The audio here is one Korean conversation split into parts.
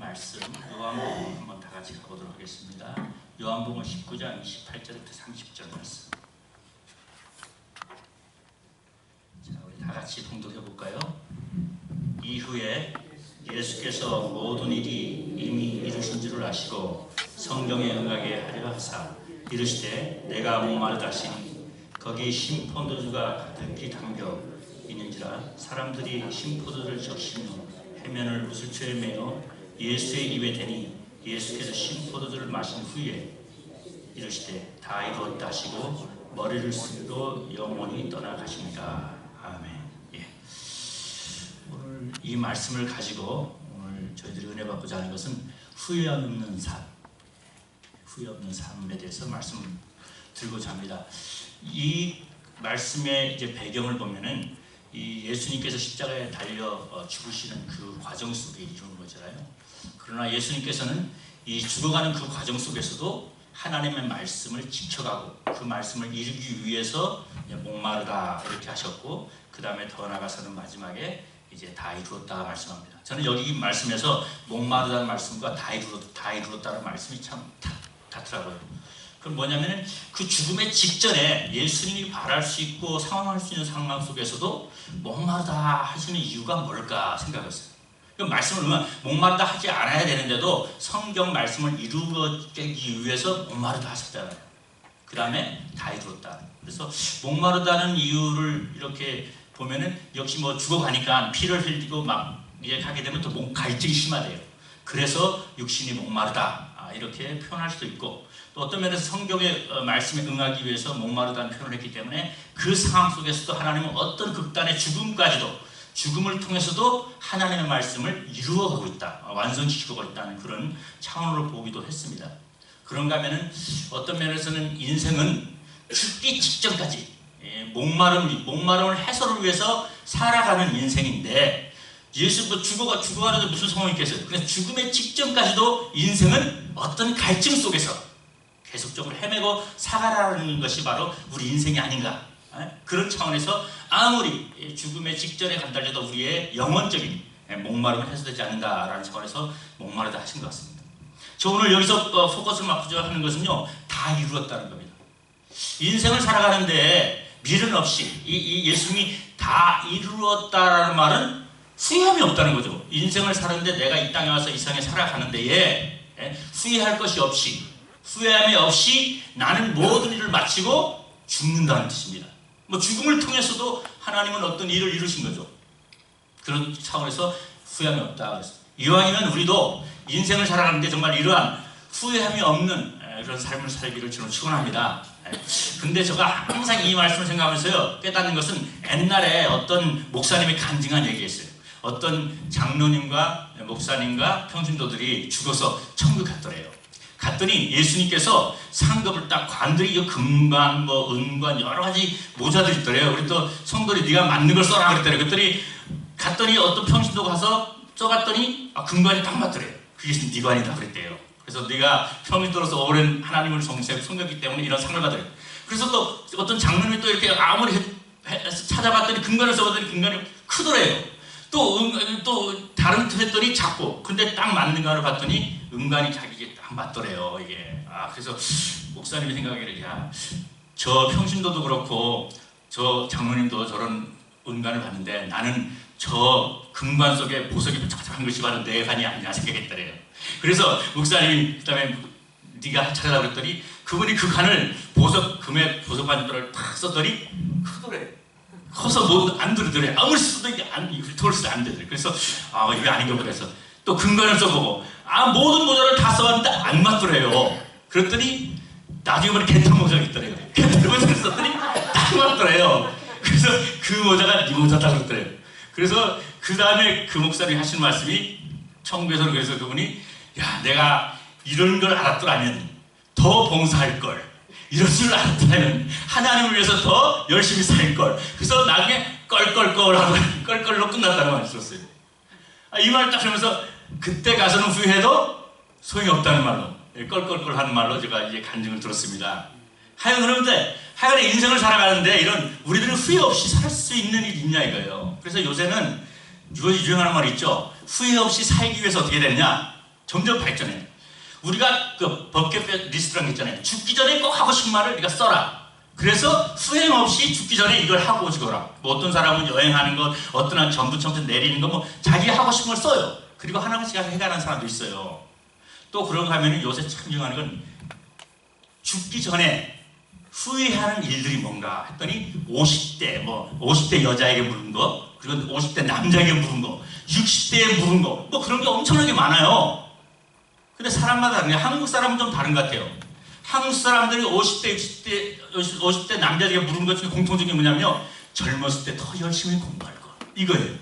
말씀 요한복음 한번 다 같이 가보도록 하겠습니다. 요한복음 19장 28절부터 30절 말씀. 자, 우리 다 같이 봉독해 볼까요? 이후에 예수께서 모든 일이 이미 이루신 줄을 아시고 성경에 응하게 하려 하사 이르시되 내가 목마르다 하시니 거기 신포도주가 가득히 담겨 있는지라 사람들이 신포도를 적시며 해면을 우슬초에 매어 예수의 입에 대니 예수께서 신포도주를 마신 후에 이르시되 다 이루었다 하시고 머리를 숙이고 영원히 떠나가십니다. 아멘. 예. 오늘 이 말씀을 가지고 오늘 저희들이 은혜 받고자 하는 것은 후회 없는 삶, 후회 없는 삶에 대해서 말씀을 드리고자 합니다. 이 말씀의 이제 배경을 보면은 이 예수님께서 십자가에 달려 죽으시는 그 과정 속에 이루는 거잖아요. 그러나 예수님께서는 이 죽어가는 그 과정 속에서도 하나님의 말씀을 지켜가고 그 말씀을 이루기 위해서 목마르다 이렇게 하셨고, 그 다음에 더 나아가서는 마지막에 이제 다 이루었다 말씀합니다. 저는 여기 말씀에서 목마르다는 말씀과 다 이루었다는 말씀이 참 같더라고요. 그럼 뭐냐면은 그 죽음의 직전에 예수님이 바랄 수 있고 상황할 수 있는 상황 속에서도 목마르다 하시는 이유가 뭘까 생각했어요. 그 말씀을 목마르다 하지 않아야 되는데도 성경 말씀을 이루기 위해서 목마르다 하셨잖아요. 그 다음에 다 이루었다. 그래서 목마르다는 이유를 이렇게 보면은 역시 뭐 죽어가니까 피를 흘리고 막 이제 가게 되면 또 갈증이 심하대요. 그래서 육신이 목마르다 이렇게 표현할 수도 있고, 또 어떤 면에서 성경의 말씀에 응하기 위해서 목마르다는 표현을 했기 때문에 그 상황 속에서도 하나님은 어떤 극단의 죽음을 통해서도 하나님의 말씀을 이루어가고 있다, 완성시키고 있다는 그런 차원으로 보기도 했습니다. 그런가 하면은 어떤 면에서는 인생은 죽기 직전까지 목마름을 해소를 위해서 살아가는 인생인데, 예수 죽어가는데 무슨 상황이 있겠어요? 그래서 죽음의 직전까지도 인생은 어떤 갈증 속에서 계속적으로 헤매고 살아가는 것이 바로 우리 인생이 아닌가. 그런 차원에서 아무리 죽음의 직전에 간달려도 우리의 영혼적인 목마름을 해소되지 않는다라는 차원에서 목마르다 하신 것 같습니다. 저 오늘 여기서 포커스를 맞추자 하는 것은요, 다 이루었다는 겁니다. 인생을 살아가는데 미련 없이 이 예수님이 다 이루었다라는 말은 후회함이 없다는 거죠. 인생을 사는데 내가 이 땅에 와서 이 세상에 살아가는 데에 후회할 것이 없이, 후회함이 없이 나는 모든 일을 마치고 죽는다는 뜻입니다. 뭐 죽음을 통해서도 하나님은 어떤 일을 이루신 거죠. 그런 차원에서 후회함이 없다 그랬어요. 이왕이면 우리도 인생을 살아가는데 정말 이러한 후회함이 없는 그런 삶을 살기를 저는 축원합니다. 근데 제가 항상 이 말씀을 생각하면서요, 깨닫는 것은 옛날에 어떤 목사님이 간증한 얘기였어요. 어떤 장로님과 목사님과 평신도들이 죽어서 천국 갔더래요. 갔더니 예수님께서 상급을 딱 관들이 금관, 뭐 은관 여러 가지 모자들이 있더래요. 그래서 또 성도들이 네가 맞는 걸 써라 그랬더래요. 그랬더니 갔더니 어떤 평신도 가서 써봤더니 금관이 딱 맞더래요. 그게 네관이다 그랬대요. 그래서 네가 평신도로서 오랜 하나님을 섬겼기 때문에 이런 상을 받으래. 그래서 또 어떤 장로님이 또 이렇게 아무리 찾아봤더니 금관을 써봤더니 금관이 크더래요. 또 다른 했더니 작고, 근데 딱 맞는 관을 봤더니 은관이 자기에게 딱 맞더래요. 이게 그래서 목사님이 생각하기를, 야, 저 평신도도 그렇고 저 장로님도 저런 은관을 봤는데 나는 저 금관 속에 보석이 쫙쫙한 것이 바로 내 관이 아니냐 생각했더래요. 그래서 목사님이 그다음에 네가 찾아라 그랬더니 그분이 그 관을 금의 보석 반도를 탁 썼더니 크더래요. 커서 뭐 안 들으더래. 아무리 써도 이게 훑어서 안 되더래. 그래서 이게 아닌가 보다 해서 또 근간을 써보고 모든 모자를 다 써봤는데 안 맞더래요. 그랬더니 나중에 보니 개털 모자가 있더래요. 개털 모자를 썼더니 딱 맞더래요. 그래서 그 모자가 네 모자다 그랬더래요. 그래서 그 다음에 그 목사님이 하신 말씀이 천국에서는, 그래서 그분이, 야, 내가 이런 걸 알았더라면 더 봉사할 걸, 이럴 줄 알았다면 하나님을 위해서 더 열심히 살 걸. 그래서 나중에 껄껄껄하고 껄껄로 끝났다는 말을 들었어요. 이 말을 딱 하면서 그때 가서는 후회해도 소용이 없다는 말로, 껄껄껄 하는 말로 제가 이제 간증을 들었습니다. 그런데 하여간 인생을 살아가는데 이런 우리들은 후회 없이 살 수 있는 일이 있냐 이거예요. 그래서 요새는 유행하는 말이 있죠. 후회 없이 살기 위해서 어떻게 됐냐? 점점 발전해. 우리가 그 버킷 리스트라는 게 있잖아요. 죽기 전에 꼭 하고 싶은 말을 네가 써라. 그래서 후회임 없이 죽기 전에 이걸 하고 죽어라. 뭐 어떤 사람은 여행하는 것, 어떤 사람은 전부청천 내리는 거, 뭐 자기 하고 싶은 걸 써요. 그리고 하나씩 해가는 사람도 있어요. 또 그런가 하면 요새 참 중요한 건 죽기 전에 후회하는 일들이 뭔가 했더니 50대, 뭐 50대 여자에게 물은 거, 그리고 50대 남자에게 물은 거, 60대에 물은 거, 뭐 그런 게 엄청나게 많아요. 근데 사람마다 다른데 한국 사람은 좀 다른 것 같아요. 한국 사람들이 50대, 50대 남자에게 물은 것 중에 공통적인 게 뭐냐면요. 젊었을 때 더 열심히 공부할 거. 이거예요.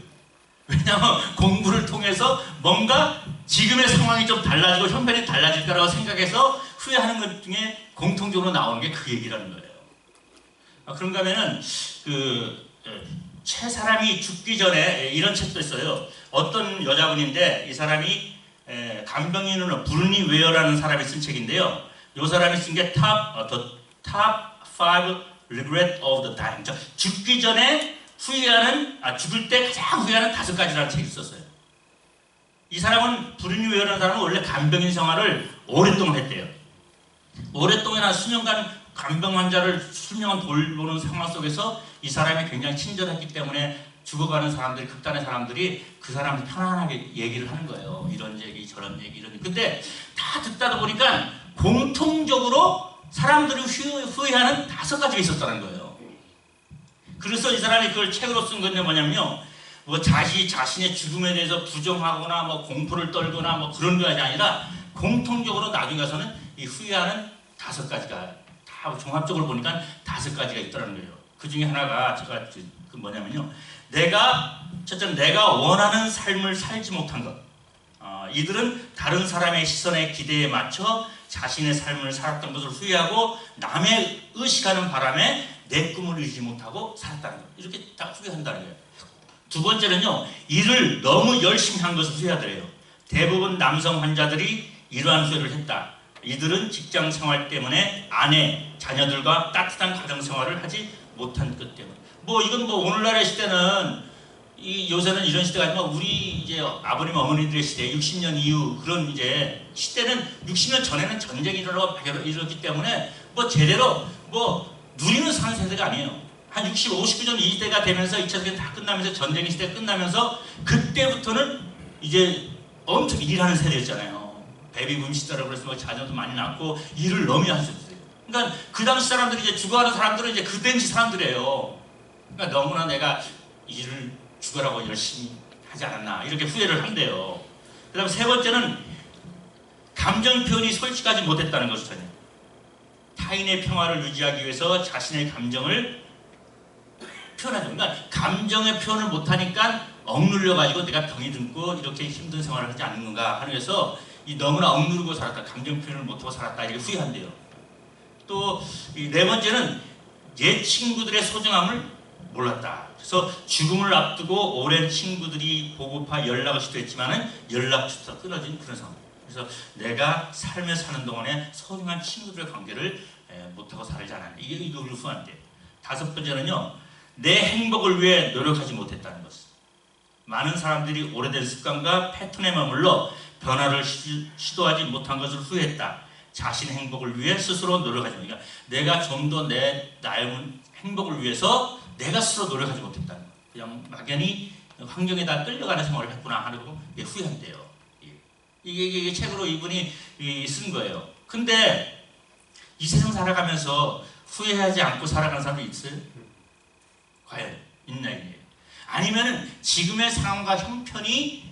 왜냐하면 공부를 통해서 뭔가 지금의 상황이 좀 달라지고 형편이 달라질 거라고 생각해서 후회하는 것 중에 공통적으로 나오는 게 그 얘기라는 거예요. 그런가 하면은 최 사람이 죽기 전에 이런 책도 있어요. 어떤 여자분인데 이 사람이 간병인으로 브루니 웨어라는 사람이 쓴 책인데요. 이 사람이 쓴 게 Top 5 Regret of the Dying. 죽기 전에 죽을 때 가장 후회하는 5가지라는 책을 썼어요. 이 사람은 브루니 웨어라는 사람은 원래 간병인 생활을 오랫동안 했대요. 오랫동안 한 수년간 간병 환자를 수명을 돌보는 상황 속에서 이 사람이 굉장히 친절했기 때문에 죽어가는 사람들이, 극단의 사람들이 그 사람을 편안하게 얘기를 하는 거예요. 이런 얘기, 저런 얘기, 이런 얘기. 근데 다 듣다 보니까 공통적으로 사람들이 후회하는 5가지가 있었다는 거예요. 그래서 이 사람이 그걸 책으로 쓴 건데 뭐냐면요. 뭐 자신의 죽음에 대해서 부정하거나 뭐 공포를 떨거나 뭐 그런 것이 아니라 공통적으로 나중에 가서는 이 후회하는 5가지가 다 종합적으로 보니까 5가지가 있더라는 거예요. 그 중에 하나가 제가 그 뭐냐면요. 첫째는 내가 원하는 삶을 살지 못한 것. 이들은 다른 사람의 시선에 기대에 맞춰 자신의 삶을 살았던 것을 후회하고 남의 의식하는 바람에 내 꿈을 이루지 못하고 살았다는 것. 이렇게 다 후회한다는 거예요. 두 번째는요. 일을 너무 열심히 한 것을 후회하더래요. 대부분 남성 환자들이 이러한 후회를 했다. 이들은 직장 생활 때문에 아내, 자녀들과 따뜻한 가정 생활을 하지 못한 것 때문에. 뭐 이건 뭐 오늘날의 시대는 요새는 이런 시대가 아니라 우리 이제 아버님 어머니들의 시대 60년 이후 그런 이제 시대는 60년 전에는 전쟁이 일어났기 때문에 뭐 제대로 뭐 누리는 사는 세대가 아니에요. 한 60, 59년 이 시대가 되면서 2차 세계는 다 끝나면서 전쟁 시대가 끝나면서 그때부터는 이제 엄청 일하는 세대였잖아요. 베비붐 시대라고 그래서 뭐 자녀도 많이 낳고 일을 너무 하셨어요. 그러니까 그 당시 사람들이 이제 죽어가는 사람들은 이제 그 당시 사람들이에요. 그러니까 너무나 내가 일을 죽으라고 열심히 하지 않았나 이렇게 후회를 한대요. 그 다음에 세 번째는 감정 표현이 솔직하지 못했다는 것을 전해요. 타인의 평화를 유지하기 위해서 자신의 감정을 표현하죠. 그러니까 감정의 표현을 못하니까 억눌려가지고 내가 병이 들고 이렇게 힘든 생활을 하지 않는 건가 하면서 너무나 억누르고 살았다. 감정 표현을 못하고 살았다. 이렇게 후회한대요. 또 네 번째는 옛 친구들의 소중함을 몰랐다. 그래서 죽음을 앞두고 오랜 친구들이 보고파 연락을 시도했지만은 연락처가 끊어진 그런 상황. 그래서 내가 삶을 사는 동안에 소중한 친구들의 관계를 못하고 살지 않았네. 이걸 후회한대. 다섯 번째는요. 내 행복을 위해 노력하지 못했다는 것. 많은 사람들이 오래된 습관과 패턴에 머물러 변화를 시도하지 못한 것을 후회했다. 자신의 행복을 위해 스스로 노력하지 못했다. 그러니까 내가 좀 더 나의 행복을 위해서 내가 스스로 노력하지 못했다는 것. 그냥 막연히 환경에다 끌려가는 생활을 했구나 하고 후회한대요. 이게 책으로 이분이 쓴 거예요. 근데 이 세상 살아가면서 후회하지 않고 살아가는 사람이 있어요? 과연 있나 이게? 아니면은 지금의 상황과 형편이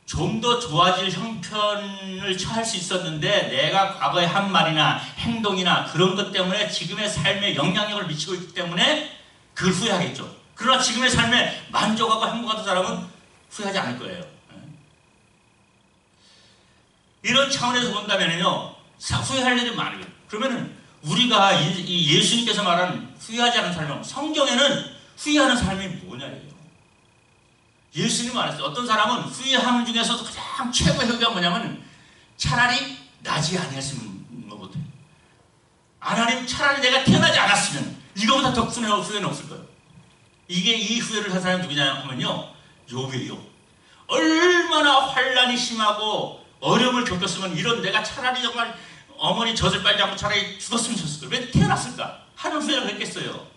좀 더 좋아질 형편을 처할 수 있었는데 내가 과거에 한 말이나 행동이나 그런 것 때문에 지금의 삶에 영향력을 미치고 있기 때문에 그걸 후회하겠죠. 그러나 지금의 삶에 만족하고 행복한 사람은 후회하지 않을 거예요. 이런 차원에서 본다면요, 후회할 일이 많아요. 그러면은 우리가 이 예수님께서 말하는 후회하지 않은 삶은 성경에는 후회하는 삶이 뭐냐예요. 예수님은 말했어요. 어떤 사람은 후회하는 중에서도 가장 최고의 후회가 뭐냐면 차라리 나지 아니었으면 뭐보다 하나님 차라리 내가 태어나지 않았으면 이거보다 더 큰 후회는 없을 거예요. 이 후회를 한 사람이 누구냐 하면요. 욥이에요. 얼마나 환란이 심하고 어려움을 겪었으면 이런 내가 차라리 정말 어머니 젖을 빨지 않고 차라리 죽었으면 좋았을 거야. 왜 태어났을까? 하는 후회를 했겠어요.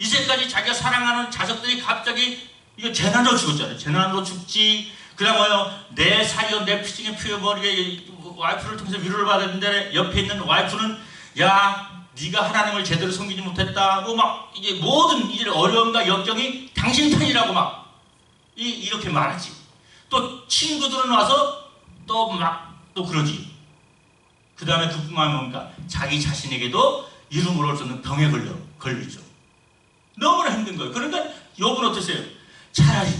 이제까지 자기가 사랑하는 자식들이 갑자기 이거 재난으로 죽었잖아요. 재난으로 죽지. 그다음 뭐요? 내 살이요 내 피중에 피어버리게 와이프를 통해서 위로를 받았는데 옆에 있는 와이프는 야 네가 하나님을 제대로 섬기지 못했다고 막 이제 모든 일 어려움과 역경이 당신 탓이라고 막 이렇게 말하지. 또 친구들은 와서 또 그러지. 그 다음에 그뿐만 뭡니까? 자기 자신에게도 이루 모를 수 없는 병에 걸리죠. 너무나 힘든 거예요. 그러니까 욥은 어땠어요? 차라리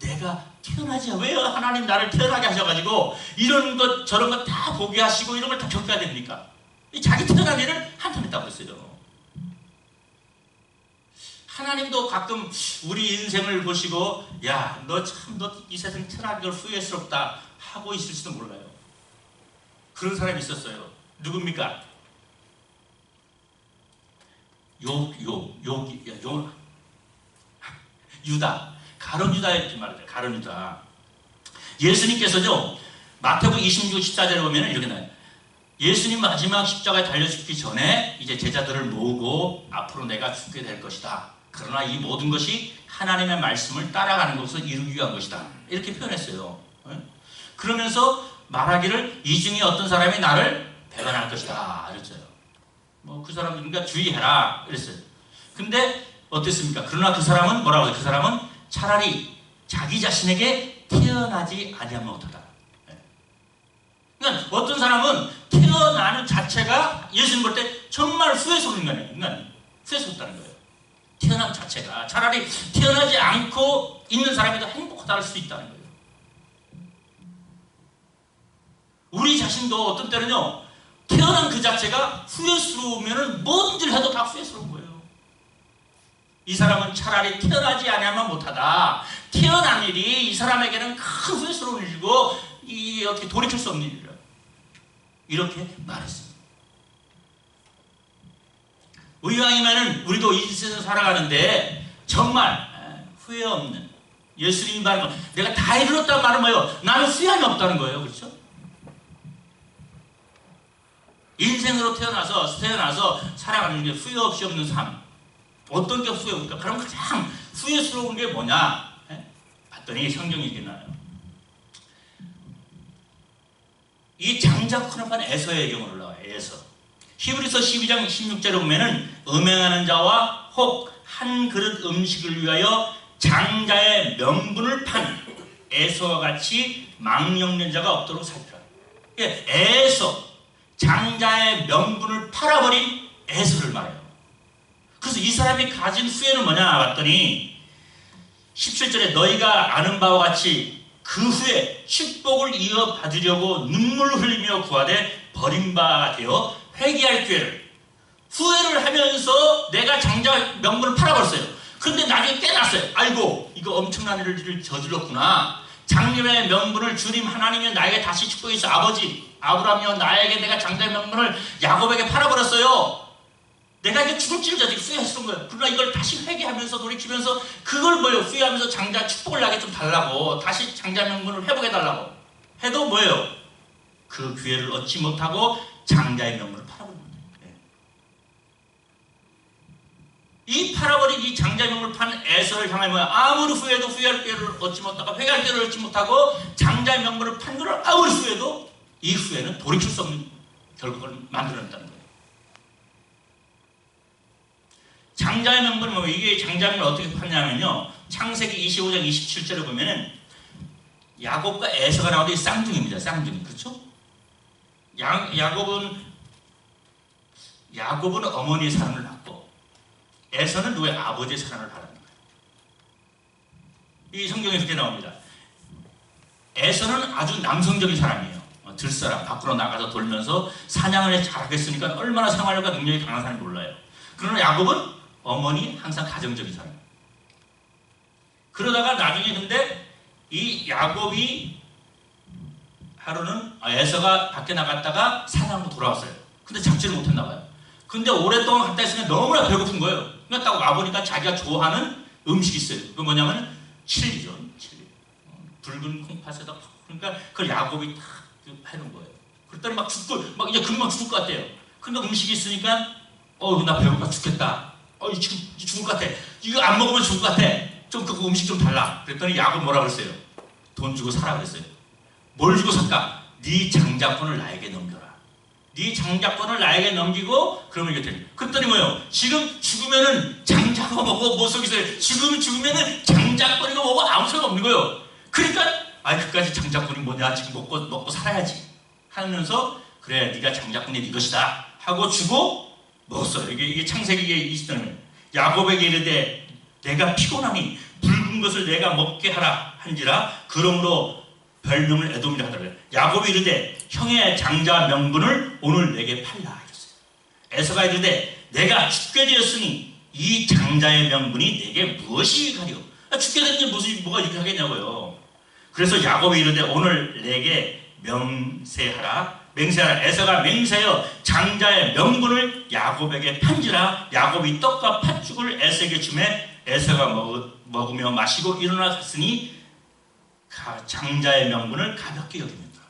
내가 태어나지 왜 하나님 나를 태어나게 하셔가지고 이런 것 저런 것 다 보게 하시고 이런 걸 다 겪어야 됩니까? 자기 태어난 일을 한탄했다고 했어요. 하나님도 가끔 우리 인생을 보시고 야 너 참 너 이 세상 태어난 걸 후회스럽다 하고 있을지도 몰라요. 그런 사람이 있었어요. 누굽니까? 유다. 가룟 유다 이렇게 말하죠. 가룟 유다. 예수님께서죠. 마태복음 26, 14절에 보면 이렇게 나와요. 예수님 마지막 십자가에 달려 죽기 전에 이제 제자들을 모으고 앞으로 내가 죽게 될 것이다. 그러나 이 모든 것이 하나님의 말씀을 따라가는 것을 이루기 위한 것이다. 이렇게 표현했어요. 그러면서 말하기를 이 중에 어떤 사람이 나를 배반할 것이다. 이랬어요. 뭐 그 사람 그러니까 주의해라. 이랬어요. 근데 어땠습니까? 그러나 그 사람은 뭐라고 해요? 그 사람은 차라리 자기 자신에게 태어나지 아니하면 못하다. 그러니까 어떤 사람은 태어나는 자체가 예수님 볼 때 정말 후회스러운 인간이에요. 인간이 후회스럽다는 거예요. 태어남 자체가 차라리 태어나지 않고 있는 사람이 더 행복하다 할 수 있다는 거예요. 우리 자신도 어떤 때는요 태어난 그 자체가 후회스러우면 뭐든지 해도 다 후회스러운 거예요. 이 사람은 차라리 태어나지 않으면 못하다. 태어난 일이 이 사람에게는 큰 후회스러운 일이고 이 어떻게 돌이킬 수 없는 일이라 이렇게 말했습니다. 의왕이면은 우리도 이 세상 살아가는데 정말 후회 없는 예수님이 말하는 거 내가 다 이루었다는 말은 뭐예요? 나는 후회함이 없다는 거예요. 그렇죠? 인생으로 태어나서 살아가는 게 후회 없이 없는 삶. 어떤 게 후회입니까? 그럼 가장 후회스러운 게 뭐냐? 봤더니 성경이 이렇게 나와요. 이 장작 혼합한 에서의 경우를 나와요. 에서. 히브리서 12장 16절에 보면은 음행하는 자와 혹 한 그릇 음식을 위하여 장자의 명분을 판 에서와 같이 망령된 자가 없도록 살피라. 에서 장자의 명분을 팔아버린 에서를 말해요. 그래서 이 사람이 가진 후회는 뭐냐 봤더니 17절에 너희가 아는 바와 같이 그 후에 축복을 이어받으려고 눈물 흘리며 구하되 버림받아 되어 회개할 기회를 후회를 하면서 내가 장자 명분을 팔아버렸어요. 그런데 나중에 깨났어요. 아이고 이거 엄청난 일을 저질렀구나. 장님의 명분을 주님 하나님이 나에게 다시 축복해서 아버지 아브라함이여 나에게 내가 장자의 명분을 야곱에게 팔아버렸어요. 내가 이게 죽을 줄 저지 후회했던 거예요. 그러나 이걸 다시 회개하면서 돌이키면서 그걸 뭐예요? 후회하면서 장자 축복을 나게 좀 달라고 다시 장자 명분을 회복해 달라고 해도 뭐예요? 그 기회를 얻지 못하고 장자의 명분을 팔아버린 거예요. 이 팔아버린 이 장자의 명분을 판 에서를 향하여 뭐야? 아무리 후회해도 후회할 기회를 얻지 못하고 회개할 기회를 얻지 못하고 장자의 명분을 판 거를 아무리 후회해도 이 후회는 돌이킬 수 없는 결국을 만들어낸다는 거예요. 장자의 명분은 뭐 이게 장자의 명분을 어떻게 판냐면요. 창세기 25장 27절에 보면은 야곱과 에서가 나오는데 쌍둥이입니다. 쌍둥이. 그렇죠? 야곱은 어머니의 사랑을 받고 에서는 누구의 아버지의 사랑을 받는 거예요. 이 성경에 이렇게 나옵니다. 에서는 아주 남성적인 사람이에요. 들사람 밖으로 나가서 돌면서 사냥을 잘하겠으니까 얼마나 생활력과 능력이 강한 사람인지 몰라요. 그러나 야곱은 어머니 항상 가정적인 사람. 그러다가 나중에 근데 이 야곱이 하루는 에서가 밖에 나갔다가 사냥으로 돌아왔어요. 근데 잡지를 못했나 봐요. 근데 오랫동안 갔다 있으면 너무나 배고픈 거예요. 그러니까 딱 와보니까 자기가 좋아하는 음식이 있어요. 그게 뭐냐면 칠리죠. 칠리. 붉은 콩팥에다 그러니까 그걸 야곱이 다 해놓은 거예요. 그랬더니 막 죽고 막 이제 금방 죽을 것 같아요. 그러니까 음식이 있으니까 나 배고파 죽겠다. 지금 죽을 것 같아. 이거 안 먹으면 죽을 것 같아. 좀 그 음식 좀 달라. 그랬더니 야곱 뭐라 그랬어요? 돈 주고 사라 그랬어요. 뭘 주고 살까? 네 장자권을 나에게 넘겨라. 네 장자권을 나에게 넘기고 그러면 이게 돼. 그랬더니 뭐예요? 지금 죽으면은 장자가 뭐고 뭐 속이 있어요. 지금 죽으면은 장자권이고 뭐고 아무 소용 없는 거예요. 그러니까 그까지 장자권이 뭐냐? 지금 먹고 살아야지 하면서 그래 네가 장자권이 네 것이다 하고 주고 먹었어요. 이게 창세기 20장이에요. 야곱에게 이르되 내가 피곤하니 붉은 것을 내가 먹게 하라 한지라 그러므로 별명을 에돔이라 하더라고요. 야곱이 이르되 형의 장자 명분을 오늘 내게 팔라 하셨어요. 에서가 이르되 내가 죽게 되었으니 이 장자의 명분이 내게 무엇이 가리오? 죽게 됐는데 무슨 뭐가 이렇게 하겠냐고요. 그래서 야곱이 이르되 오늘 내게 맹세하라. 에서가 맹세하여 장자의 명분을 야곱에게 판지라. 야곱이 떡과 팥죽을 에서에게 주매 에서가 먹으며 마시고 일어나 갔으니 장자의 명분을 가볍게 여깁니다.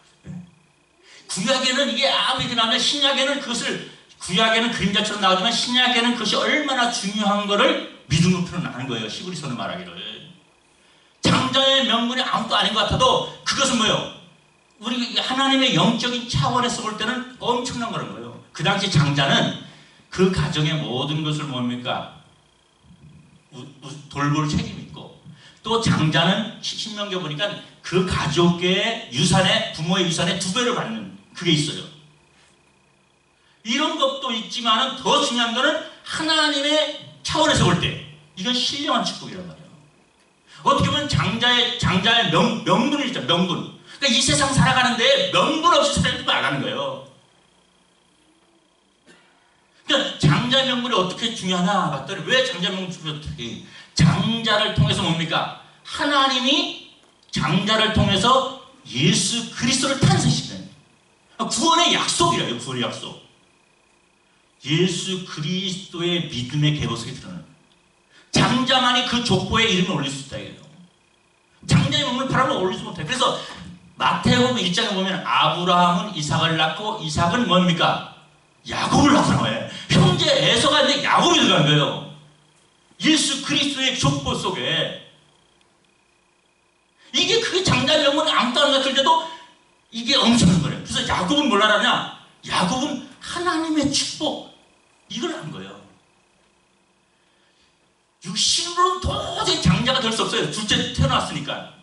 구약에는 이게 아무리 나오면 신약에는 그것을 구약에는 그림자처럼 나오지만 신약에는 그것이 얼마나 중요한 것을 믿음으로 표현하는 거예요. 히브리서는 말하기를 장자의 명분이 아무것도 아닌 것 같아도 그것은 뭐예요? 우리 하나님의 영적인 차원에서 볼 때는 엄청난 거라는 거예요. 그 당시 장자는 그 가정의 모든 것을 뭡니까? 돌볼 책임이 있고 또 장자는 신명기에 보니까 그 가족의 유산에 부모의 유산의 2배를 받는 그게 있어요. 이런 것도 있지만 더 중요한 거는 하나님의 차원에서 볼 때 이건 신령한 축복이란 말이에요. 어떻게 보면 장자의 명분을 있죠. 명분. 그러니까 이 세상 살아가는데 명분 없이 살지 말라는 거예요. 그러니까 장자의 명분이 어떻게 중요하나 봤더니 왜 장자의 명분이 중요하지? 장자를 통해서 뭡니까? 하나님이 장자를 통해서 예수 그리스도를 탄생시키는 구원의 약속이래요. 구원의 약속. 예수 그리스도의 믿음의 개보석이 드러나는 장자만이 그 족보에 이름을 올릴 수 있다. 이거예요. 장자의 명분을 바라보면 올릴 수 못해요. 그래서 마태복음 1장에 보면 아브라함은 이삭을 낳고 이삭은 뭡니까? 야곱을 낳았다는 거예요. 형제 에서가 있는데 야곱이 들어간 거예요. 예수 그리스도의 족보 속에 이게 그게 장자의 명분이 아무도 안 같을 때도 이게 엄청난 거예요. 그래서 야곱은 뭘 알았냐? 야곱은 하나님의 축복 이걸 한 거예요. 육신으로는 도저히 장자가 될 수 없어요. 둘째 태어났으니까.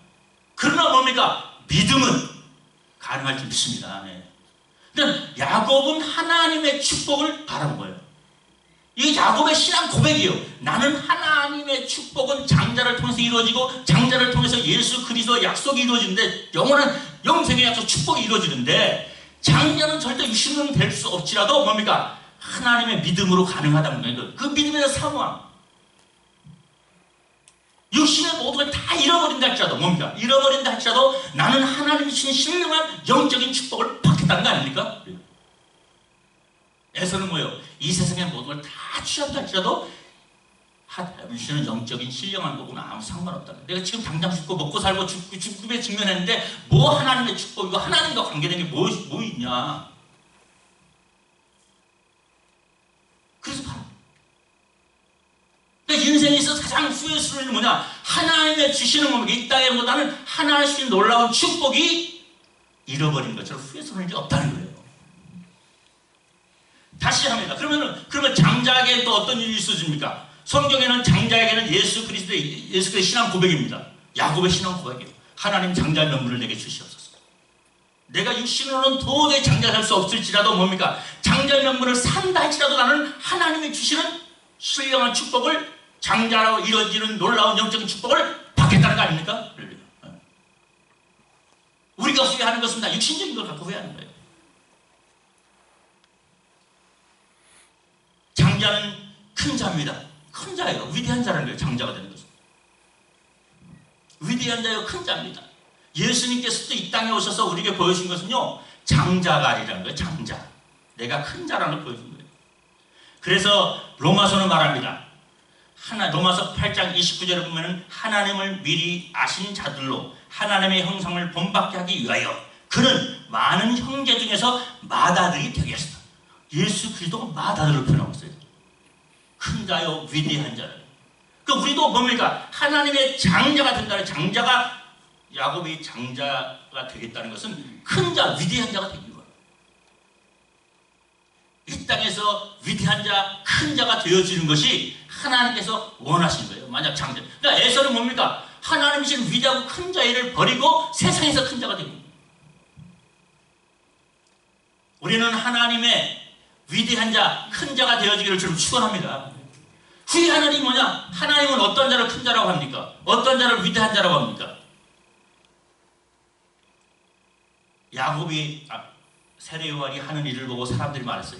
그러나 뭡니까? 믿음은 가능할 줄 믿습니다. 네. 그러니까 야곱은 하나님의 축복을 바라는 거예요. 이게 야곱의 신앙 고백이에요. 나는 하나님의 축복은 장자를 통해서 이루어지고 장자를 통해서 예수 그리스도의 약속이 이루어지는데 영원한 영생의 약속 축복이 이루어지는데 장자는 절대 육신으로는 될 수 없지라도 뭡니까? 하나님의 믿음으로 가능하다는 거예요. 그 믿음의 사모함. 육신의 모든 걸 다 잃어버린다 할지라도 뭡니까? 잃어버린다 할지라도 나는 하나님이 주신 신령한 영적인 축복을 받겠다는 거 아닙니까? 에서는 뭐예요? 이 세상의 모든 걸 다 취한다 할지라도 하나님이 주시는 영적인 신령한 거구나 아무 상관없다. 내가 지금 당장 죽고 먹고 살고 죽음에 직면했는데 뭐 하나님의 축복이고 하나님과 관계된 게 뭐 있냐? 그래서 바로 인생에 있어서 가장 후회스러운 일은 뭐냐? 하나님의 주시는 뭡니까? 이 땅에보다는 하나님의 주시는 놀라운 축복이 잃어버린 것처럼 후회스러운 일이 없다는 거예요. 다시 합니다. 그러면 장자에게 또 어떤 일이 있어집니까? 성경에는 장자에게는 예수 그리스도의 신앙 고백입니다. 야곱의 신앙 고백이에요. 하나님 장자의 명분을 내게 주시옵소서. 내가 육신으로는 도저히 장자 될 수 없을지라도 뭡니까? 장자의 명분을 산다 할지라도 나는 하나님이 주시는 신령한 축복을 장자로 이루어지는 놀라운 영적인 축복을 받겠다는 거 아닙니까? 우리가 후회하는 것은 다 육신적인 걸 갖고 후회하는 거예요. 장자는 큰 자입니다. 큰 자예요. 위대한 자라는 거예요. 장자가 되는 것은. 위대한 자예요. 큰 자입니다. 예수님께서도 이 땅에 오셔서 우리에게 보여준 것은요. 장자가 아니라는 거예요. 장자. 내가 큰 자라는 걸 보여준 거예요. 그래서 로마서는 말합니다. 로마서 8장 29절에 보면 하나님을 미리 아신 자들로 하나님의 형상을 본받게 하기 위하여 그는 많은 형제 중에서 맏아들이 되게 했다. 예수 그리스도가 맏아들을 표현하고 있어요. 큰 자요 위대한 자요. 그러니까 우리도 뭡니까? 하나님의 장자가 된다는, 장자가, 야곱이 장자가 되겠다는 것은 큰 자, 위대한 자가 되는 거예요. 이 땅에서 위대한 자, 큰 자가 되어지는 것이 하나님께서 원하신 거예요. 만약 장자. 그러니까 에서는 뭡니까? 하나님이신 위대하고 큰 자를 버리고 세상에서 큰 자가 되는 거예요. 우리는 하나님의 위대한 자, 큰 자가 되어지기를 좀 축원합니다. 후회하는 일이 뭐냐? 하나님은 어떤 자를 큰 자라고 합니까? 어떤 자를 위대한 자라고 합니까? 야곱이 세례요한이 하는 일을 보고 사람들이 말했어요.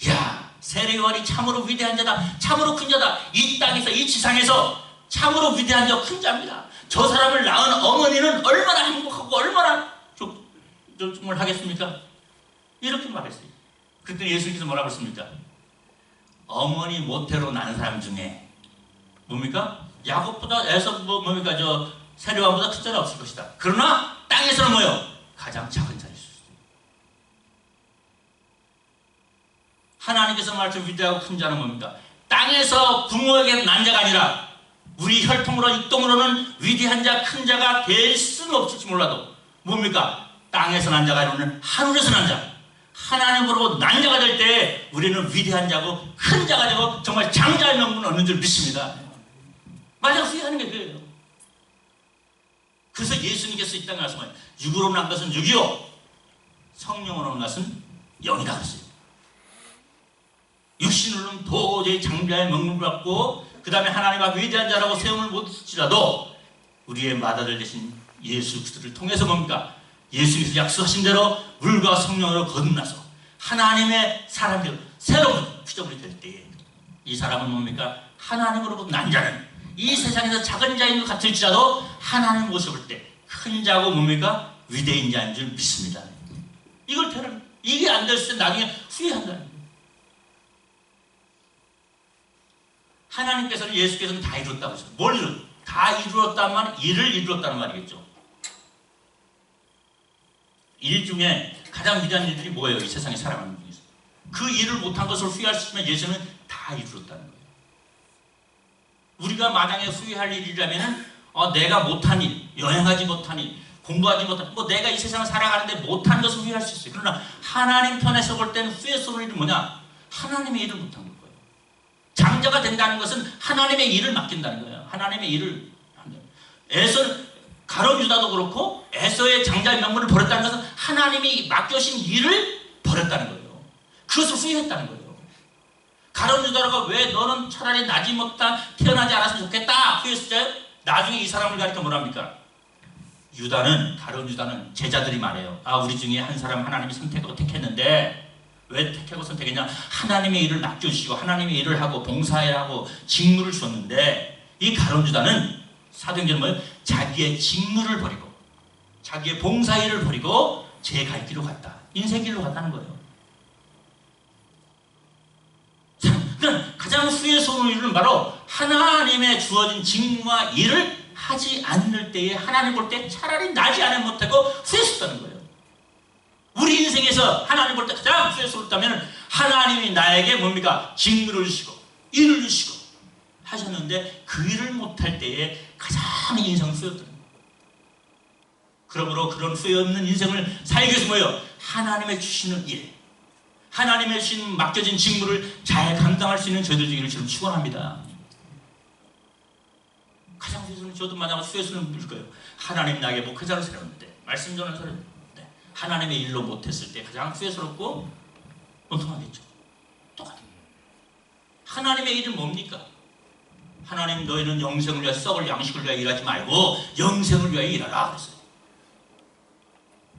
야, 세례요한이 참으로 위대한 자다, 참으로 큰 자다. 이 땅에서, 이 지상에서 참으로 위대한 자, 큰 자입니다. 저 사람을 낳은 어머니는 얼마나 행복하고 얼마나 족을 하겠습니까? 이렇게 말했어요. 그랬더니 예수님께서 뭐라고 했습니까? 어머니 모태로 난 사람 중에 뭡니까? 야곱보다 뭡니까? 세례요한보다 큰 자는 없을 것이다. 그러나 땅에서는 뭐요? 가장 작은 자일 수 있어요. 하나님께서 말씀 위대하고 큰 자는 뭡니까? 땅에서 부모에게 난 자가 아니라 우리 혈통으로 육동으로는 위대한 자, 큰 자가 될 수는 없을지 몰라도 뭡니까? 땅에서 난 자가 아니라 하늘에서 난 자, 하나님으로 난 자가 될 때 우리는 위대한 자고 큰 자가 되고 정말 장자의 명분을 얻는 줄 믿습니다. 마지막 후회하는 게 그래요. 그래서 예수님께서 이 땅에 와서 육으로 난 것은 육이요 성령으로 난 것은 영이다 그랬어요. 육신으로는 도저히 장자의 명분을 받고 그 다음에 하나님 앞에 위대한 자라고 세움을 못할지라도 우리의 맏아들 되신 예수 그리스도를 통해서 뭡니까? 예수께서 약속하신 대로 물과 성령으로 거듭나서 하나님의 사람들 새로운 피조물이 될 때에 이 사람은 뭡니까? 하나님으로부터 난 자는 이 세상에서 작은 자인 것 같을지라도 하나님 모습을 때 큰 자고 뭡니까? 위대인 자인 줄 믿습니다. 이걸 되는 이게 안 됐을 때 나중에 후회한다는 거예요. 하나님께서는 예수께서는 다 이뤘다고 했어요. 뭘 다 이루었다는 말은 일을 이루었다는 말이겠죠. 일 중에 가장 위대한 일들이 뭐예요? 이 세상에 살아가는 중에서. 그 일을 못한 것을 후회할 수 있으면 예수는 다 이루었다는 거예요. 우리가 마땅히 후회할 일이라면 내가 못한 일, 여행하지 못한 일, 공부하지 못한 내가 이 세상을 살아가는데 못한 것을 후회할 수 있어요. 그러나 하나님 편에서 볼 때는 후회스러운 일은 뭐냐? 하나님의 일을 못한 거예요. 장자가 된다는 것은 하나님의 일을 맡긴다는 거예요. 하나님의 일을 에서는 가룟 유다도 그렇고 에서의 장자의 명분을 버렸다는 것은 하나님이 맡겨신 일을 버렸다는 거예요. 그것을 후회했다는 거예요. 가룟 유다가 왜 너는 차라리 나지 못한 태어나지 않았으면 좋겠다 후회했어요. 나중에 이 사람을 가리켜 뭐랍니까? 가룟 유다는 제자들이 말해요. 우리 중에 한 사람 하나님이 선택하고 택했는데 왜 택하고 선택했냐? 하나님의 일을 맡겨주시고 하나님의 일을 하고 봉사하고 직무를 주었는데 이 가룟 유다는 사도행전은 뭐예요? 자기의 직무를 버리고 자기의 봉사일을 버리고 제 갈 길로 갔다. 인생 길로 갔다는 거예요. 그러니까 가장 후회스러운 일은 바로 하나님의 주어진 직무와 일을 하지 않을 때에 하나님 볼 때 차라리 나지 않아 못하고 후회스럽다는 거예요. 우리 인생에서 하나님 볼 때 가장 후회스럽다면 하나님이 나에게 뭡니까? 직무를 주시고 일을 주시고 하셨는데 그 일을 못할 때에 가장 인생을 후회했다는 거예요. 그러므로 그런 후회 없는 인생을 살기 위해서 뭐예요? 하나님의 주시는 일, 하나님의 주신 맡겨진 직무를 잘 감당할 수 있는 저희들 되기를 지금 축원합니다. 가장 후회스러운 저도 만약 후회스러운 분일 거예요. 하나님 나에게 목회자로 세웠는데 말씀 전하는 사람인데 하나님의 일로 못했을 때 가장 후회스럽고 원통하겠죠. 똑같아요. 하나님의 일은 뭡니까? 하나님 너희는 영생을 위해 썩을 양식을 위해 일하지 말고 영생을 위해 일하라 그랬어요.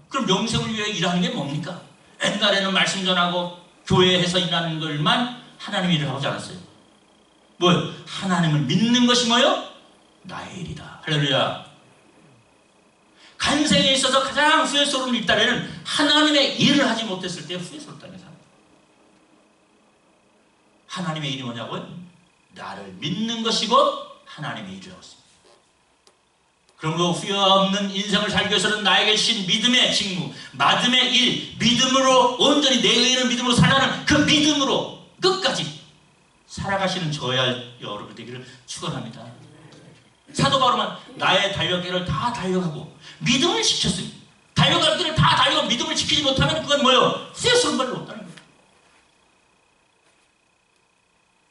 그럼 영생을 위해 일하는 게 뭡니까? 옛날에는 말씀 전하고 교회에서 일하는 걸만 하나님의 일을 하지 않았어요. 뭐요? 하나님을 믿는 것이 뭐요? 나의 일이다. 할렐루야. 간생에 있어서 가장 후회스러운 일단에는 하나님의 일을 하지 못했을 때 후회스럽다는 사람. 하나님의 일이 뭐냐고요? 나를 믿는 것이 곧 하나님의 일이라고 했습니다. 그러므로 후회 없는 인생을 살기 위해서는 나에게 주신 믿음의 직무, 믿음의 일, 믿음으로 온전히 내 의는 믿음으로 살아가는 그 믿음으로 끝까지 살아가시는 저야 여러분 되기를 축원합니다. 사도 바울은 나의 달려기를 다 달려가고 믿음을 지켰어요. 달려갈 길을 다 달려가고 믿음을 지키지 못하면 그건 뭐예요? 후회스러운 말이 없다는 거예요.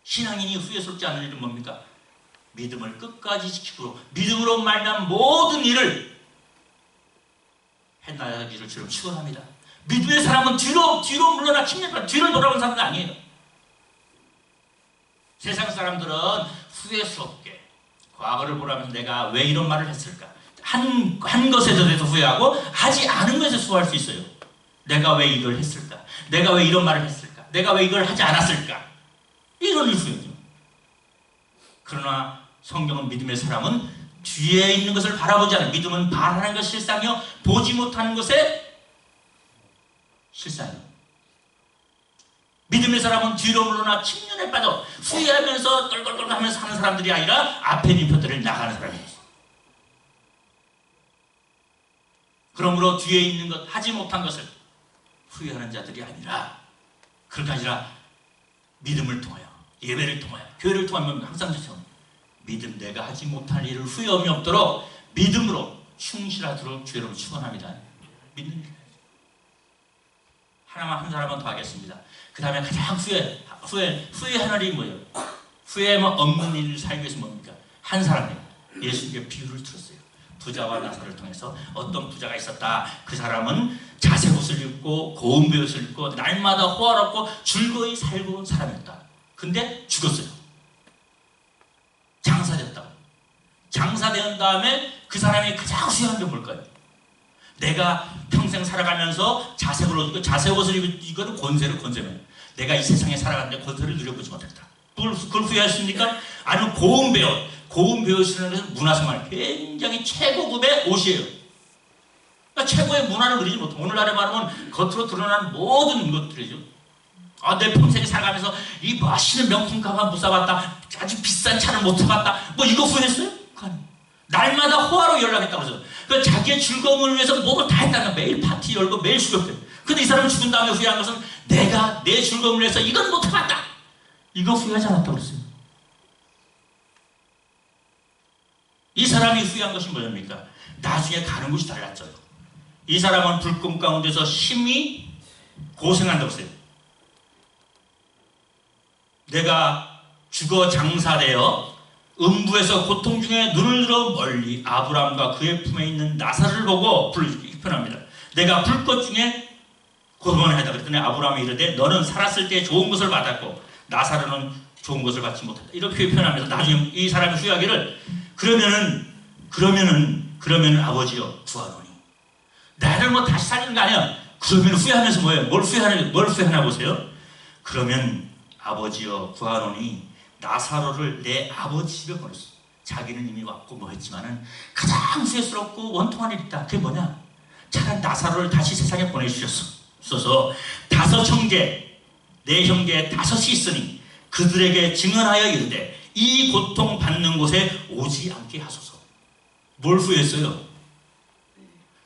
신앙인이 후회스럽지 않은 일은 뭡니까? 믿음을 끝까지 지키고 믿음으로 말미암은 모든 일을 해나가기를 주로 축원합니다. 믿음의 사람은 뒤로 물러나 뒤를 돌아온 사람은 아니에요. 세상 사람들은 후회스럽게 과거를 보라면서 내가 왜 이런 말을 했을까? 한 것에 대해서 후회하고 하지 않은 것에 후회할 수 있어요. 내가 왜 이걸 했을까? 내가 왜 이런 말을 했을까? 내가 왜 이걸 하지 않았을까? 이런 후회죠. 그러나 성경은 믿음의 사람은 뒤에 있는 것을 바라보지 않아요. 믿음은 바라는 것이 실상이요 보지 못하는 것에 실상이요. 믿음의 사람은 뒤로 물러나 침륜에 빠져 후회하면서 똘똘똘 하면서 사는 사람들이 아니라 앞에 있는 표들을 나가는 사람이에요. 그러므로 뒤에 있는 것, 하지 못한 것을 후회하는 자들이 아니라 그렇게 아니라 믿음을 통하여 예배를 통하여 교회를 통하면 항상 저처럼 믿음 내가 하지 못할 일을 후회함이 없도록 믿음으로 충실하도록 주 여러분 축원합니다. 믿는 일 하나만 한 사람만 더 하겠습니다. 그 다음에 가장 후회하는 일이 뭐예요? 후회만 없는 일을 살기 위해서 뭡니까? 한 사람이 예수님께 비유를 들었어요. 부자와 나사로를 통해서 어떤 부자가 있었다. 그 사람은 자색옷을 입고 고운 베옷을 입고 날마다 호화롭고 즐거이 살고 사람이었다. 근데 죽었어요. 장사됐다고. 장사된 다음에 그 사람이 가장 후회한 게 뭘까요? 내가 평생 살아가면서 자색옷을 입고 권세면 내가 이 세상에 살아갔는데 권세를 누려보지 못했다. 그걸 후회하십니까? 아니면 고운 베옷이라는 것은 문화생활 굉장히 최고급의 옷이에요. 그러니까 최고의 문화를 누리지 못하고 오늘날에 말하면 겉으로 드러나는 모든 것들이죠. 내 평생에 살아가면서 이 멋있는 명품 가방 못 사봤다. 아주 비싼 차를 못 타봤다. 뭐 이거 후회했어요? 날마다 호화로 연락했다고 그러죠. 그 자기의 즐거움을 위해서 뭐를 다 했다는 거야. 매일 파티 열고 매일 수렵대. 근데 이 사람이 죽은 다음에 후회한 것은 내가 내 즐거움을 위해서 이건 못 해봤다. 이거 후회하지 않았다고 그랬어요. 이 사람이 후회한 것이 뭐입니까? 나중에 가는 곳이 달랐죠. 이 사람은 불금 가운데서 심히 고생한다고 했어요. 내가 죽어 장사되어 음부에서 고통 중에 눈을 들어 멀리 아브라함과 그의 품에 있는 나사를 보고 표현합니다. 내가 불꽃 중에 고통을 하다 그랬더니 아브라함이 이르되 너는 살았을 때 좋은 것을 받았고 나사로는 좋은 것을 받지 못했다. 이렇게 표현하면서 나중에 이 사람이 후회하기를 그러면은 아버지여 구하노니 나를 뭐 다시 살리는 거 아니야. 그러면 후회하면서 뭐예요? 뭘 후회하나 보세요. 그러면 아버지여 구하노니 나사로를 내 아버지 집에 보냈어. 자기는 이미 왔고 뭐 했지만은 가장 후회스럽고 원통한 일이 있다. 그게 뭐냐? 차라리 나사로를 다시 세상에 보내주셨어. 5 형제, 내 형제 5이 있으니 그들에게 증언하여 이르되 이 고통 받는 곳에 오지 않게 하소서. 뭘 후회했어요?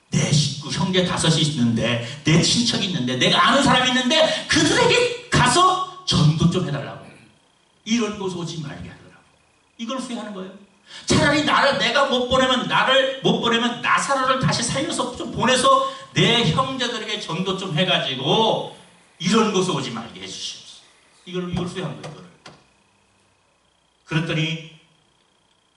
내 식구 형제 5이 있는데 내 친척이 있는데 내가 아는 사람이 있는데 그들에게 가서 전도 좀 해달라고. 이런 곳에 오지 말게 하더라고. 이걸 후회하는 거예요. 차라리 내가 못 보내면 나사로를 다시 살려서 좀 보내서 내 형제들에게 전도 좀 해가지고 이런 곳에 오지 말게 해주시옵소서. 이걸 후회한 거예요. 그랬더니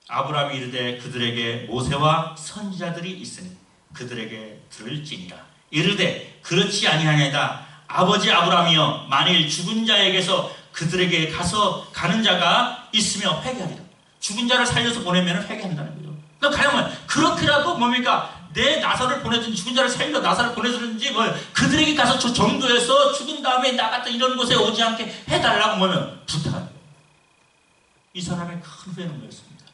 아브라함이 이르되 그들에게 모세와 선지자들이 있으니 그들에게 들을지니라. 이르되 그렇지 아니하냐이다. 아버지 아브라함이여 만일 죽은 자에게서 그들에게 가는 자가 있으며 회개하리라. 죽은 자를 살려서 보내면 회개한다는 거죠. 그러니까 가령은 그렇게라도 뭡니까? 내 나사를 보내든지 죽은 자를 살려 나사를 보내든지 그들에게 가서 저 전도해서 죽은 다음에 나갔던 이런 곳에 오지 않게 해달라고 뭐면 부탁합니다. 이 사람의 큰 후회는 뭐였습니다?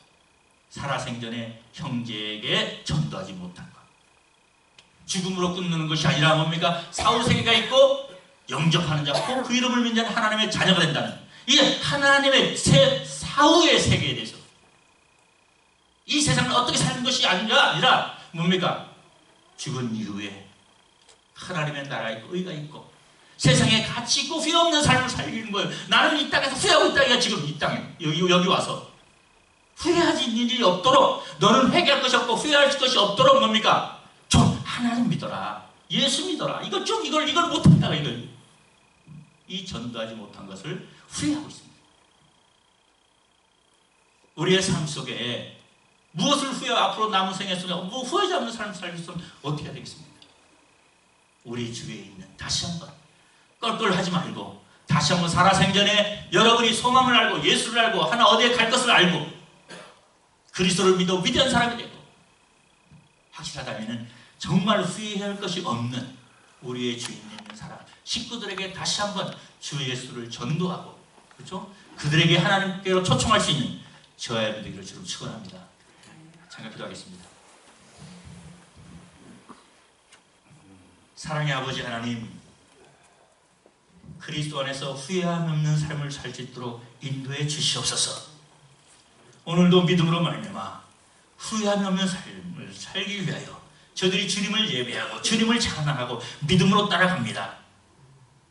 살아생전에 형제에게 전도하지 못한 것. 죽음으로 끝내는 것이 아니라 뭡니까? 사후세계가 있고 영접하는 자, 그 이름을 믿는 자는 하나님의 자녀가 된다는. 이게 하나님의 차후의 세계에 대해서, 이 세상을 어떻게 사는 것이 아니라 뭡니까? 죽은 이후에 하나님의 나라에 의가 있고 세상에 가치 있고 후회 없는 삶을 살리는 거예요. 나는 이 땅에서 후회하고 있다. 이가 지금 이 땅에 여기 와서 후회하지 일이 없도록, 너는 회개할 것이 없고 후회할 것이 없도록 뭡니까? 좀 하나님 믿어라, 예수 믿어라. 이걸 못한다. 이 전도하지 못한 것을 후회하고 있습니다. 우리의 삶 속에 무엇을 앞으로 남은 생애 속에 후회하지 않는 삶을 살기 위해서는 어떻게 해야 되겠습니까? 우리 주위에 있는, 다시 한번 껄껄하지 말고 다시 한번 살아생전에 여러분이 소망을 알고 예수를 알고 하나 어디에 갈 것을 알고 그리스도를 믿어 위대한 사람이 되고 확실하다면 정말 후회할 것이 없는 우리의 주인 있는 사람 식구들에게 다시 한번 주 예수를 전도하고, 그렇죠? 그들에게 하나님께로 초청할 수 있는 저와 여러분 되기를 주로 축원합니다. 잠깐 기도하겠습니다. 사랑의 아버지 하나님, 그리스도 안에서 후회함 없는 삶을 살 수 있도록 인도해 주시옵소서. 오늘도 믿음으로 말미암아 후회함 없는 삶을 살기 위하여 저들이 주님을 예배하고 주님을 찬양하고 믿음으로 따라갑니다.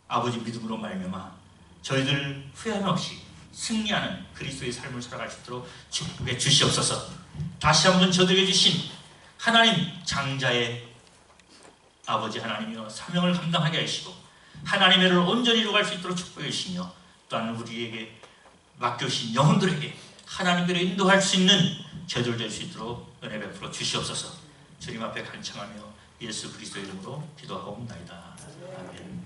아버지, 믿음으로 말미암아 저희들 후회함 없이 승리하는 그리스도의 삶을 살아갈 수 있도록 축복해 주시옵소서. 다시 한번 저들에게 주신 하나님 장자의 아버지 하나님이여 사명을 감당하게 하시고 하나님의 일을 온전히 이루어갈 수 있도록 축복해 주시며, 또한 우리에게 맡겨주신 영혼들에게 하나님께로 인도할 수 있는 저들 될 수 있도록 은혜 베풀어 주시옵소서. 주님 앞에 간청하며 예수 그리스도의 이름으로 기도하옵나이다. 아멘.